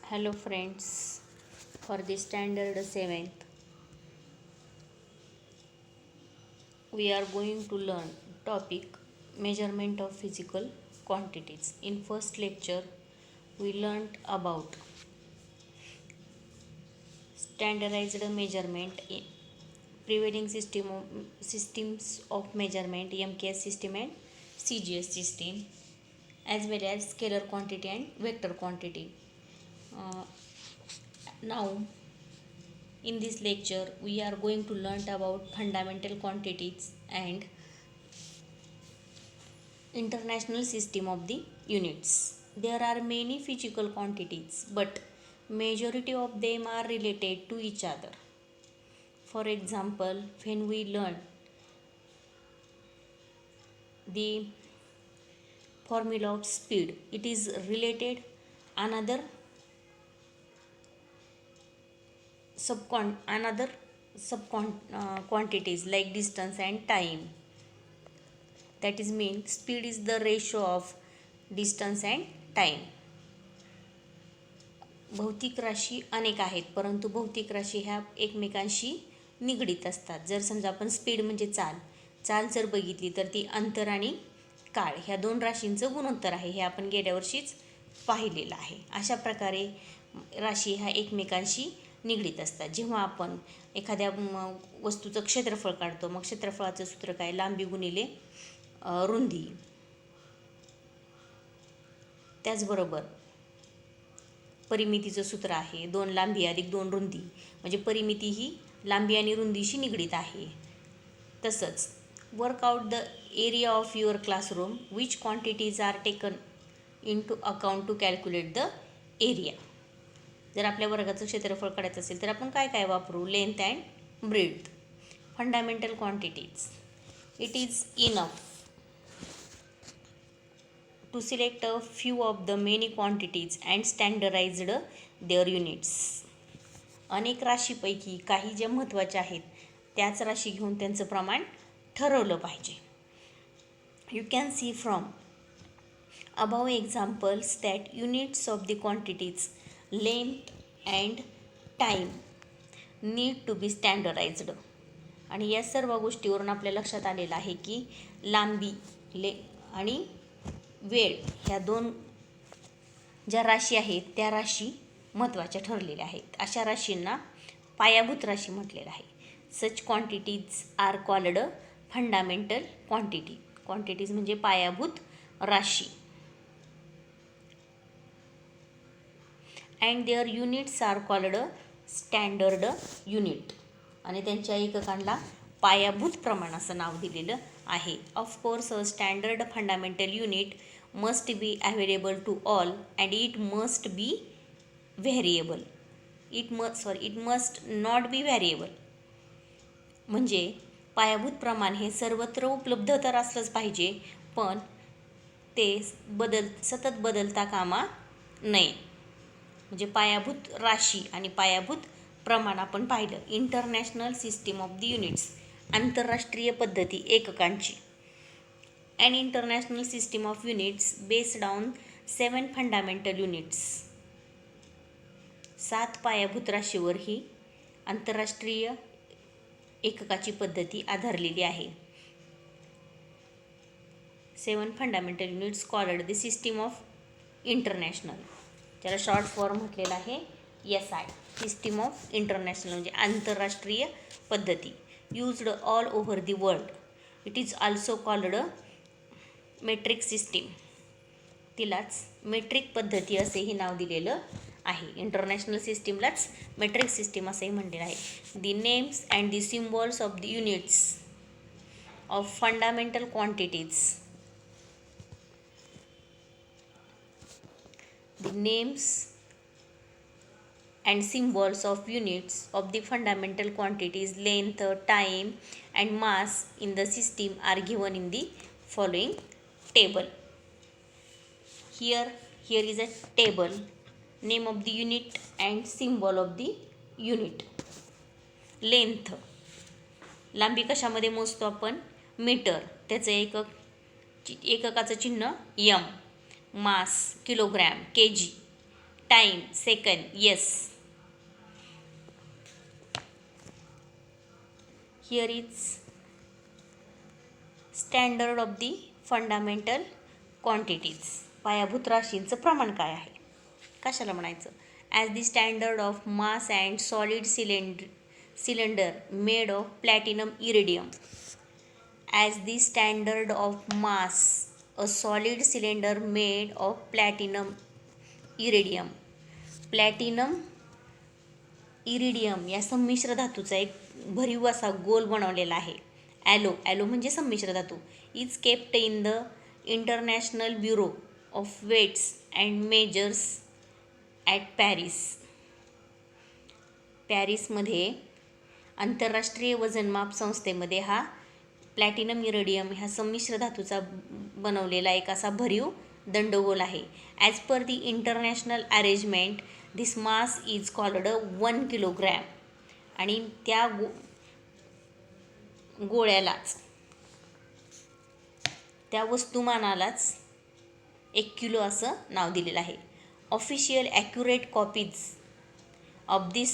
Hello friends, for the standard 7th we are going to learn topic measurement of physical quantities. In first lecture we learned about standardized measurement in prevailing systems of measurement MKS system and CGS system, as well as scalar quantity and vector quantity. Uh, Now in this lecture we are going to learn about fundamental quantities and international system of the units. There are many physical quantities, but majority of them are related to each other. For example, when we learn the formula of speed, it is related another another quantities like distance and time. That is mean speed is the ratio of distance and time. भौतिक राशी अनेक आहेत, परंतु भौतिक राशी ह्या एकमेकांशी निगडीत असतात. जर समजा आपण स्पीड म्हणजे चाल जर बघितली तर ती अंतर आणि काळ ह्या दोन राशींचं गुणोत्तर आहे. हे आपण गेल्या वर्षीच पाहिलेलं आहे. अशा प्रकारे राशी ह्या एकमेकांशी निगडीत असतात. जेव्हा आपण एखाद्या वस्तूचं क्षेत्रफळ काढतो, मग क्षेत्रफळाचं सूत्र काय? लांबी गुणिले रुंदी. त्याचबरोबर परिमितीचं सूत्र आहे 2 लांबी अधिक 2 रुंदी, म्हणजे परिमिती ही लांबी आणि रुंदीशी निगडीत आहे. तसंच work out the area of your classroom, which quantities are taken into account to calculate the area. जर आपल्या वर्गाचं क्षेत्रफळ काढायचं असेल तर आपण काय काय वापरू? Length and breadth. Fundamental quantities, it is enough to select a few of the many quantities and standardized their units. अनेक राशीपैकी काही ज्या महत्त्वाच्या आहेत त्याच राशी घेऊन त्यांचं प्रमाण ठरवलं पाहिजे. You can see from above examples that units of the quantities length and time need to be standardized. आणि या सर्व गोष्टीवरून आपल्या लक्षात आलेलं आहे की लांबी आणि वेळ ह्या दोन ज्या राशी आहेत त्या राशी महत्त्वाच्या ठरलेल्या आहेत. अशा राशींना पायाभूत राशी म्हटलेलं आहे. Such quantities are called fundamental quantities म्हणजे पायाभूत राशी. And their units are called standard unit. आणि त्यांच्या एककांना पायाभूत प्रमाण असं नाव दिलेलं आहे. Of course a standard fundamental unit must be available to all and it must be variable. It must not be variable. म्हणजे पायाभूत प्रमाण हे सर्वत्र उपलब्ध तर असलंच पाहिजे, पण ते सतत बदलता कामा नये. म्हणजे पायाभूत राशी आणि पायाभूत प्रमाण आपण पाहिलं. International system of the units, आंतरराष्ट्रीय पद्धती एककांची. And international system of units based on 7 fundamental units. 7 पायाभूत राशीवर ही आंतरराष्ट्रीय एककाची पद्धती आधारलेली आहे. 7 fundamental units called the system of international, त्याला शॉर्ट फॉर्म म्हटलेला आहे SI. सिस्टीम ऑफ इंटरनॅशनल म्हणजे आंतरराष्ट्रीय पद्धती, used all over the world. It is also called metric system. तिलाच मेट्रिक पद्धती असेही नाव दिलेलं आहे. इंटरनॅशनल सिस्टीमलाच मेट्रिक सिस्टीम असेही म्हणलेलं आहे. The names and the symbols of the units of fundamental quantities. The names and symbols of units of the fundamental quantities length, time and mass in the system are given in the following table. Here is a table, name of the unit and symbol of the unit. Length, लांबी कशामध्ये मोजतो आपण? Metre, त्याचं एककाचं चिन्ह m. Mass kilogram, kg. Time, second, yes. Here is standard of the fundamental quantities. पायाभूत राशींचं प्रमाण काय आहे, कशाला म्हणायचं. As the standard of mass and solid cylinder made of platinum iridium. As the standard of mass a solid cylinder made of platinum iridium. Platinum iridium या संमिश्र धातूचा एक भरीव असा गोल बनवलेला आहे. ॲलो म्हणजे संमिश्र धातू. Is kept in the international bureau of weights and measures at Paris. पॅरिसमध्ये आंतरराष्ट्रीय वजनमाप संस्थेमध्ये हा प्लॅटिनम इरिडियम ह्या संमिश्र धातूचा बनवलेला एक असा भरीव दंडगोल आहे. As per the international arrangement this mass is called 1 kilogram. आणि त्या गोळ्यालाच, त्या वस्तुमानालाच 1 किलो असं नाव दिलेलं आहे. Official accurate copies of this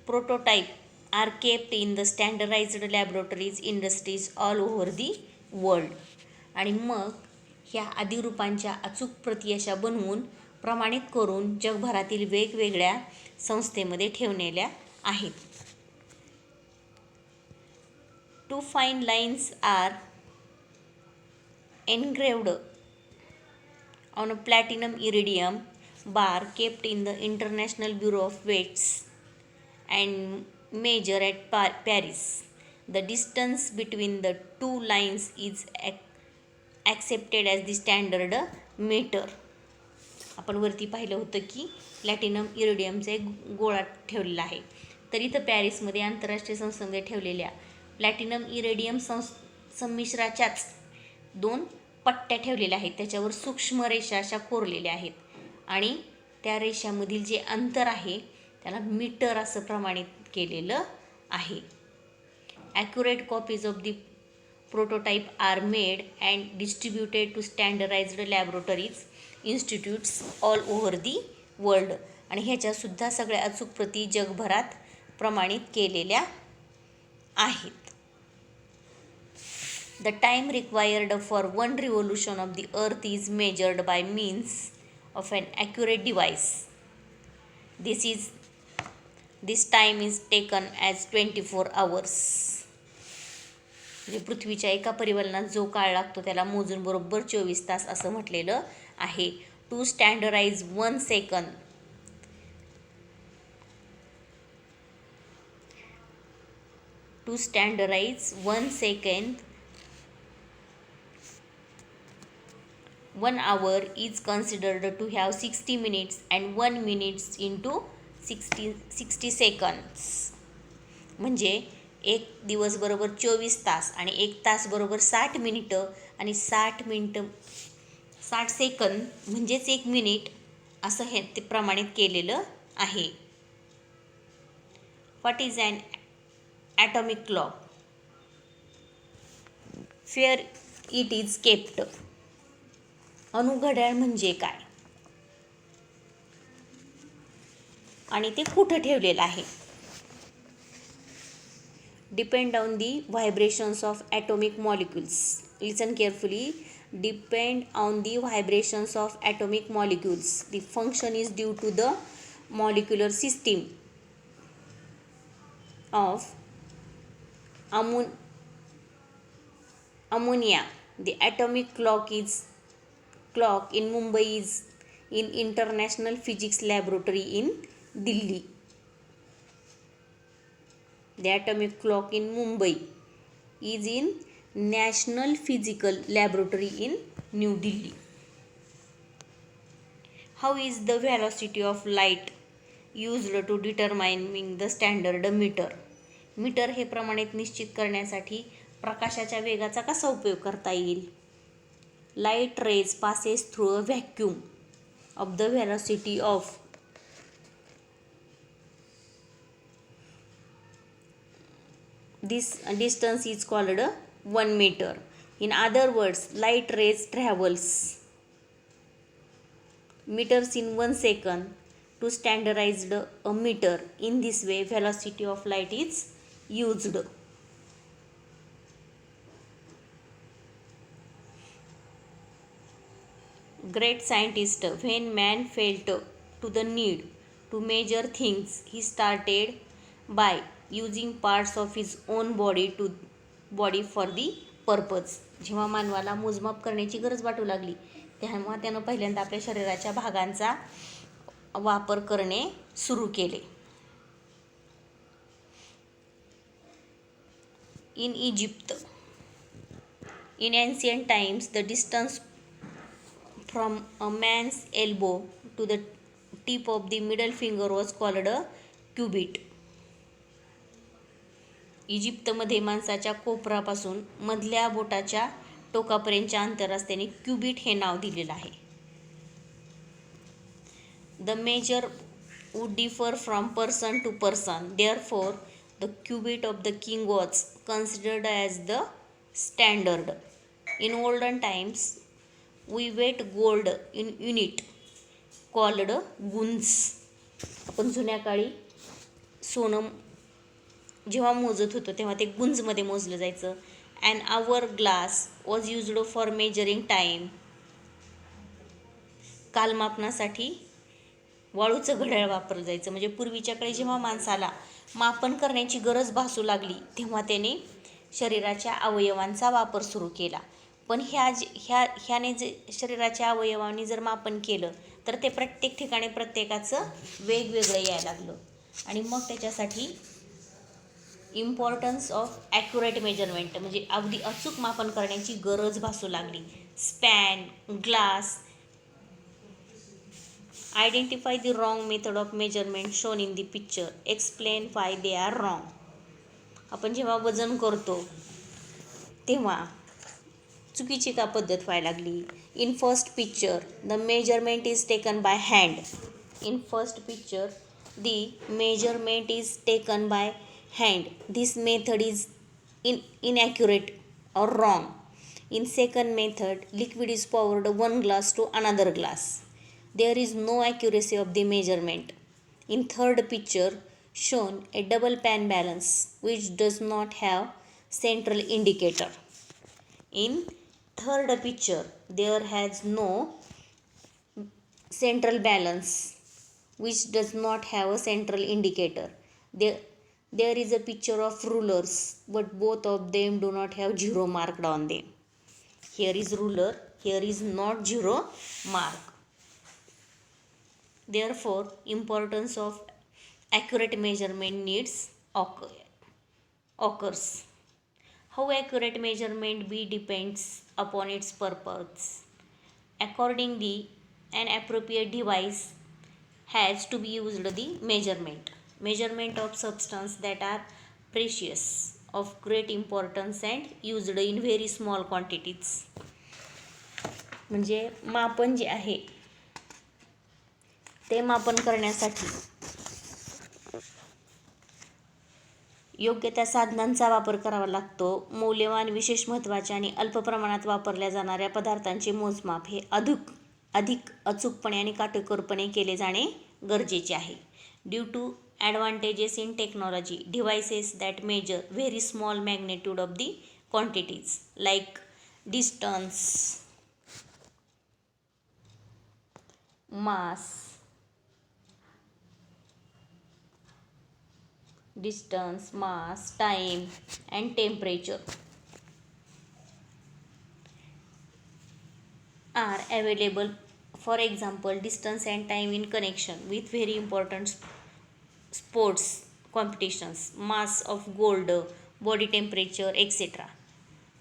prototype are kept in the standardized laboratories industries all over the world. आणि मग ह्या आदिरूपांच्या अचूक प्रती अशा बनवून प्रमाणित करून जगभरातील वेगवेगळ्या संस्थेमध्ये ठेवलेल्या आहेत. 2 fine lines are engraved on a platinum iridium bar kept in the International Bureau of Weights and Measure at Paris. The distance between the two lines is accepted as the standard meter. आपण वरती पाहिलं होतं की platinum इरिडियमचा एक गोळा ठेवलेला आहे. तर इथं पॅरिसमध्ये आंतरराष्ट्रीय संस्थेमध्ये ठेवलेल्या प्लॅटिनम इरिडियम संमिश्राच्याच 2 पट्ट्या ठेवलेल्या आहेत. त्याच्यावर सूक्ष्म रेषा अशा कोरलेल्या आहेत आणि त्या रेषामधील जे अंतर आहे त्याला मीटर असं प्रमाणित केलेलं आहे. Accurate copies of the prototype are made and distributed to standardized laboratories institutes all over the world. आणि ह्याच्यासुद्धा सगळ्या अचूक प्रती जगभरात प्रमाणित केलेल्या आहेत. The time required for one revolution of the earth is measured by means of an accurate device. This time is taken as 24 hours. म्हणजे पृथ्वीच्या एका परिवलनात जो काळ लागतो त्याला मोजून बरोबर 24 तास असं म्हटलेलं आहे. To standardise 1 second. To standardize 1 second, 1 hour is considered to have 60 minutes and 1 minute into 60 seconds. म्हणजे एक दिवस बरोबर 24 तास आणि एक तास बरोबर 60 मिनिटं आणि 60 सेकंद म्हणजेच 1 मिनिट असं हे ते प्रमाणित केलेलं आहे. What is an atomic clock? Where it is kept. अणुघड्याळ म्हणजे काय आणि ते कुठं ठेवलेलं आहे? Depend on the vibrations of atomic molecules. Listen carefully. Depend on the vibrations of atomic molecules. The function is due to the molecular system of ammonia. The atomic clock in Mumbai is in International Physics Laboratory in Delhi. The atomic clock in Mumbai is in National Physical Laboratory in New Delhi. How is the velocity of light used to determining the standard meter? Metre हे प्रमाणित निश्चित करण्यासाठी प्रकाशाच्या वेगाचा कसा उपयोग करता येईल? Light rays passes through a vacuum of the velocity of this distance is called 1 meter. In other words, light rays travels meters in 1 second to standardized a meter. In this way, velocity of light is used. Great scientist, when man felt to the need to measure things, he started by using parts of his own body for the purpose. जेव्हा मानवाला मोजमाप करण्याची गरज वाटू लागली तेव्हा त्यानं पहिल्यांदा आपल्या शरीराच्या भागांचा वापर करणे सुरू केले. In Egypt, in ancient times, the distance from a man's elbow to the tip of the middle finger was called a cubit. इजिप्तमध्ये माणसाच्या कोपरापासून मधल्या बोटाच्या टोकापर्यंतच्या अंतरास त्याने क्युबिट हे नाव दिलेलं आहे. The measure would differ from person to person. Therefore, the cubit of the king was considered as the standard. In olden times, we weighed gold in unit called गुंज. आपण जुन्या काळी सोनं जेव्हा मोजत होतो तेव्हा ते गुंजमध्ये मोजलं जायचं. An hourglass was used for measuring time. कालमापनासाठी वाळूचं घड्याळ वापरलं जायचं. म्हणजे पूर्वीच्या काळी जेव्हा माणसाला मापन करण्याची गरज भासू लागली तेव्हा त्याने शरीराच्या अवयवांचा वापर सुरू केला. पण ह्याने जे शरीराच्या अवयवांनी जर मापन केलं तर ते प्रत्येक ठिकाणी प्रत्येकाचं वेगवेगळं यायला लागलं आणि मग त्याच्यासाठी इम्पॉर्टन्स ऑफ ॲक्युरेट मेजरमेंट म्हणजे अगदी अचूक मापन करण्याची गरज भासू लागली. Span, glass. Identify the wrong method of measurement shown in the picture. Explain Y they are wrong. आपण जेव्हा वजन करतो तेव्हा चुकीची का पद्धत व्हायला लागली. In first picture the measurement is taken by hand. In first picture the measurement is taken by hand. This method is inaccurate or wrong. In second method, liquid is poured one glass to another glass. There is no accuracy of the measurement. In third picture, shown a double pan balance which does not have central indicator. In third picture, there has no central balance which does not have a central indicator. There is a picture of rulers, but both of them do not have zero marked on them. Here is ruler, here is not zero mark. Therefore, importance of accurate measurement needs occurs. How accurate measurement be depends upon its purpose. Accordingly, an appropriate device has to be used the measurement of substance that are precious, of great importance and used in very small quantities. म्हणजे मापन जे आहे ते मापन करण्यासाठी योग्य त्या साधनांचा वापर करावा लागतो. मौल्यवान, विशेष महत्त्वाच्या आणि अल्प प्रमाणात वापरल्या जाणाऱ्या पदार्थांचे मोजमाप हे अधिक अचूकपणे आणि काटेकोरपणे केले जाणे गरजेचे आहे. Due to advantages in technology, devices that measure very small magnitude of the quantities like distance, mass, time and temperature are available. For example, distance and time in connection with very important sports competitions, mass of gold, body temperature etc.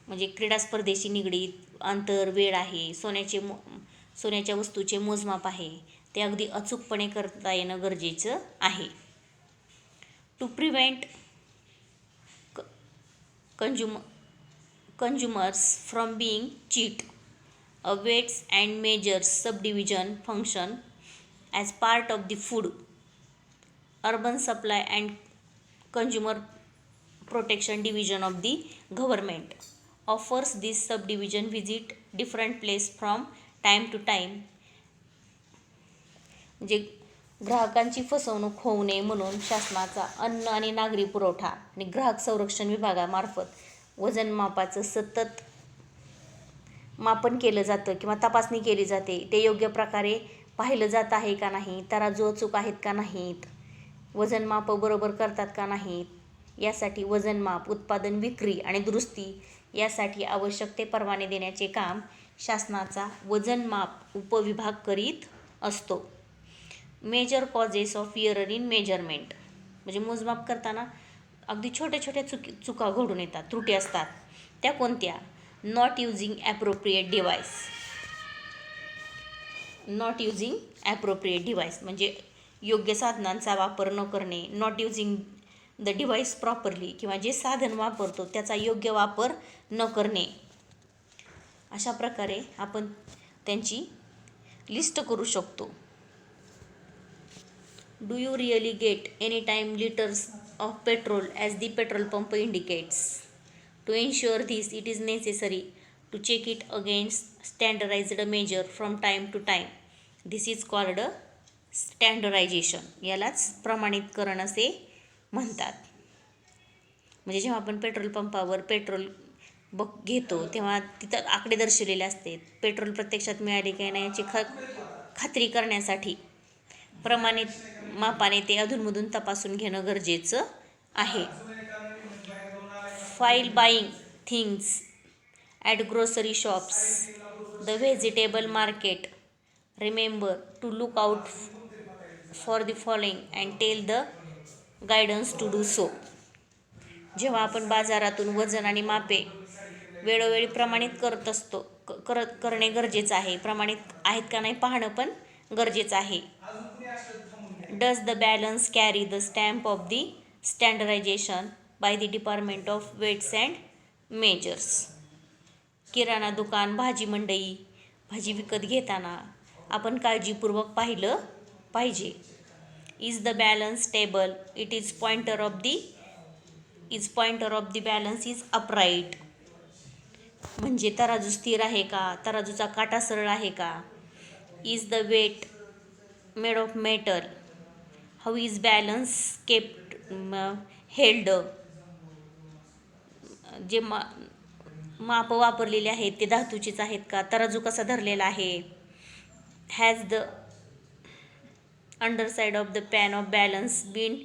म्हणजे क्रीडा स्पर्धेशी निगडीत अंतर, वेळ आहे, सोन्याच्या वस्तूचे मोजमाप आहे, ते अगदी अचूकपणे करता येणं गरजेचं आहे. To prevent consumers from being cheat, a weights and measures subdivision function as part of the food, urban supply and consumer protection division of the government offers this subdivision visit different place from time to time म्हणजे ग्राहकांची फसवणूक होऊ नये म्हणून शासनाचा अन्न आणि नागरी पुरवठा आणि ग्राहक संरक्षण विभागामार्फत वजनमापाचं सतत मापन केलं जातं किंवा तपासणी केली जाते. ते योग्य प्रकारे पाहिलं जात आहे का नाही, तराजू अचूक आहेत का नाहीत, वजनमाप बरोबर करतात का नाहीत, यासाठी वजनमाप, उत्पादन, विक्री आणि दुरुस्ती यासाठी आवश्यक ते परवाने देण्याचे काम शासनाचा वजनमाप उपविभाग करीत असतो. Major causes of error in measurement म्हणजे मोजमाप करताना अगदी छोट्या छोट्या चुका घडून येतात, त्रुटी असतात. त्या कोणत्या? Not using appropriate device. Not using appropriate device म्हणजे योग्य साधनांचा वापर न करणे. Not using the device properly किंवा जे साधन वापरतो त्याचा योग्य वापर न करणे. अशा प्रकारे आपण त्यांची लिस्ट करू शकतो. Do you really get any time litres of petrol as the petrol pump indicates? To ensure this, it is necessary to check it against standardized measure from time to time. This is called standardization. यालाच प्रमाणितकरण असे म्हणतात. म्हणजे जेव्हा आपण petrol पंपावर petrol घेतो तेव्हा तिथं आकडे दर्शवलेले असते. पेट्रोल प्रत्यक्षात मिळाले की नाही याची खात्री करण्यासाठी प्रमाणित मापाने ते अधूनमधून तपासून घेणं गरजेचं आहे. While buying things at grocery shops, the vegetable market, remember to look out for the following and tell the guidance to do so. जेव्हा आपण बाजारातून वजन आणि मापे वेळोवेळी प्रमाणित करत असतो करणे गरजेचं आहे. प्रमाणित आहेत का नाही पाहणं पण गरजेचं आहे. Does the balance carry the stamp of the standardization by the Department of Weights and Measures? किराणा दुकान, भाजी मंडई, भाजी विकत घेताना आपण काळजीपूर्वक पाहिलं पाहिजे. Is the balance stable? Pointer of the balance is upright. म्हणजे तराजू स्थिर आहे का, तराजूचा काटा सरळ आहे का. Is the weight made of metal? How is balance kept held? जे माप वापरलेले आहेत ते धातूचेच आहेत का, तराजू कसा धरलेला आहे. Has the underside of the pan of balance been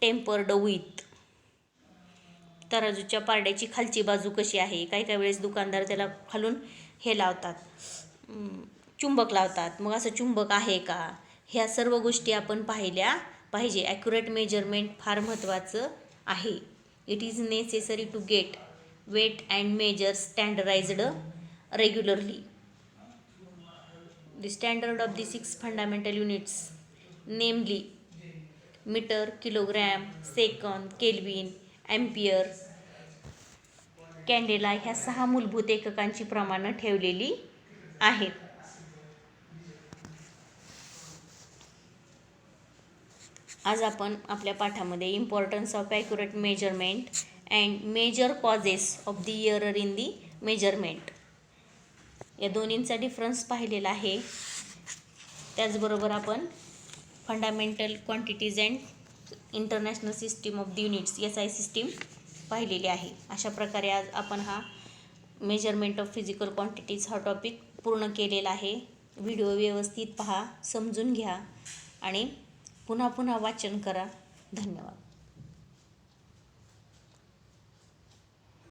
tempered with? तराजूच्या पारड्याची खालची बाजू कशी आहे. काही वेळेस दुकानदार त्याला खालून हे लावतात, चुंबक लावतात. मग असं चुंबक आहे का, ह्या सर्व गोष्टी आपण पाहिल्या पाहिजे. ॲक्युरेट मेजरमेंट फार महत्त्वाचं आहे. It is necessary to get weight and measure standardized regularly. The standard of the 6 fundamental units namely metre, kilogram, second, kelvin, ampere, candela ह्या 6 मूलभूत एककांची प्रमाणं ठेवलेली आहेत. आज आपण आपल्या पाठामध्ये importance of accurate measurement and major causes of the error in the measurement या दोन्हींचा डिफरन्स पाहिलेला आहे. त्याचबरोबर आपण fundamental quantities and international system of the units SI system पाहिलेली आहे. अशा प्रकारे आज आपण हा मेजरमेंट ऑफ फिजिकल क्वांटिटीज हा टॉपिक पूर्ण केलेला आहे. व्हिडिओ व्यवस्थित पहा, समजून घ्या आणि पुन्हा पुन्हा वाचन करा. धन्यवाद.